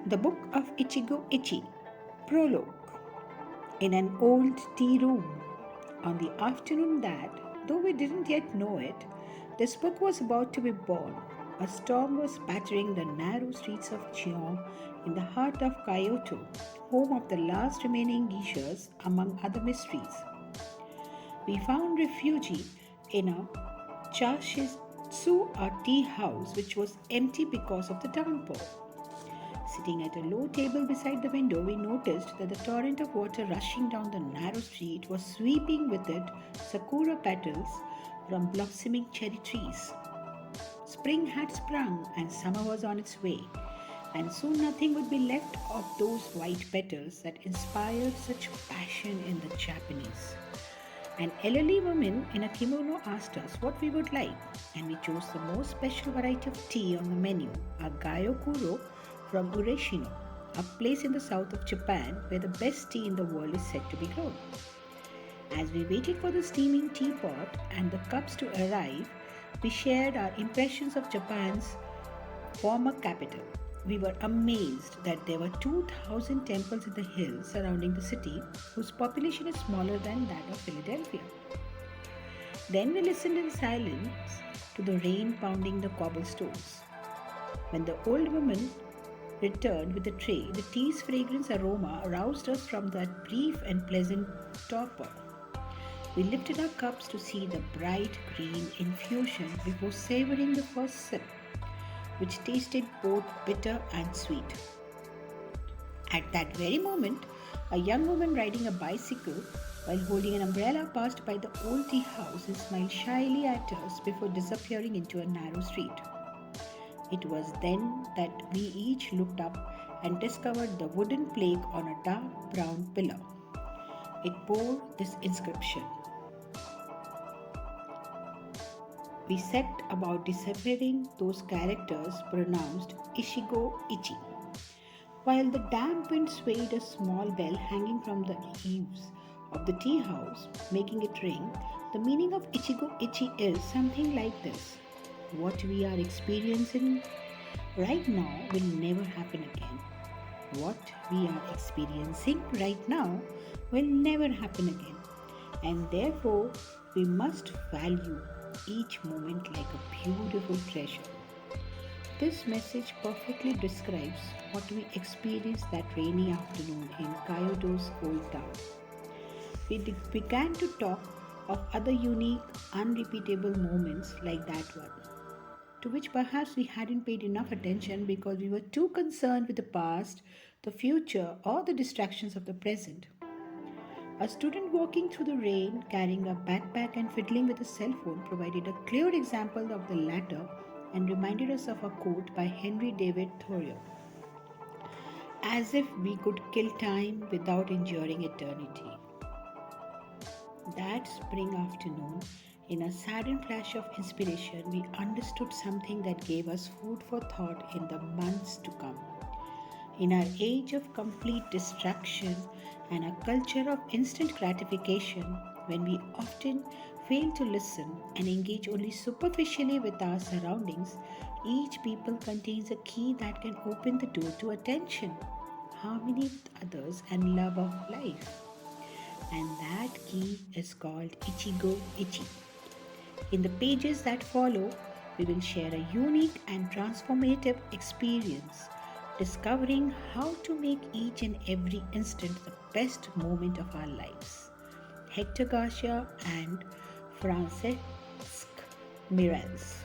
The Book of Ichigo Ichi, Prologue. In an old tea room, on the afternoon that, though we didn't yet know it, this book was about to be born, a storm was battering the narrow streets of Cheong in the heart of Kyoto, home of the last remaining geishas among other mysteries. We found refuge in a chashitsu, a tea house which was empty because of the downpour. Sitting at a low table beside the window, we noticed that the torrent of water rushing down the narrow street was sweeping with it sakura petals from blossoming cherry trees. Spring had sprung and summer was on its way, and soon nothing would be left of those white petals that inspired such passion in the Japanese. An elderly woman in a kimono asked us what we would like, and we chose the most special variety of tea on the menu, a Gayokuro from Ureshino, a place in the south of Japan where the best tea in the world is said to be grown. As we waited for the steaming teapot and the cups to arrive, we shared our impressions of Japan's former capital. We were amazed that there were 2,000 temples in the hills surrounding the city, whose population is smaller than that of Philadelphia. Then we listened in silence to the rain pounding the cobblestones. When the old woman returned with the tray, the tea's fragrance aroma aroused us from that brief and pleasant torpor. We lifted our cups to see the bright green infusion before savoring the first sip, which tasted both bitter and sweet. At that very moment, a young woman riding a bicycle while holding an umbrella passed by the old tea house and smiled shyly at us before disappearing into a narrow street. It was then that we each looked up and discovered the wooden plaque on a dark brown pillar. It bore this inscription: we set about deciphering those characters pronounced Ishigo Ichi. While the damp wind swayed a small bell hanging from the eaves of the tea house, making it ring, the meaning of Ichigo Ichi is something like this: what we are experiencing right now will never happen again. What we are experiencing right now will never happen again. And therefore, we must value each moment like a beautiful treasure. This message perfectly describes what we experienced that rainy afternoon in Kyoto's old town. We began to talk of other unique, unrepeatable moments like that one, to which perhaps we hadn't paid enough attention because we were too concerned with the past, the future, or the distractions of the present. A student walking through the rain, carrying a backpack and fiddling with a cell phone provided a clear example of the latter and reminded us of a quote by Henry David Thoreau: as if we could kill time without enduring eternity. That spring afternoon, in a sudden flash of inspiration, we understood something that gave us food for thought in the months to come. In our age of complete distraction and a culture of instant gratification, when we often fail to listen and engage only superficially with our surroundings, each people contains a key that can open the door to attention, harmony with others, and love of life. And that key is called Ichigo Ichi. In the pages that follow, we will share a unique and transformative experience, discovering how to make each and every instant the best moment of our lives. Hector Garcia and Francesc Miralles.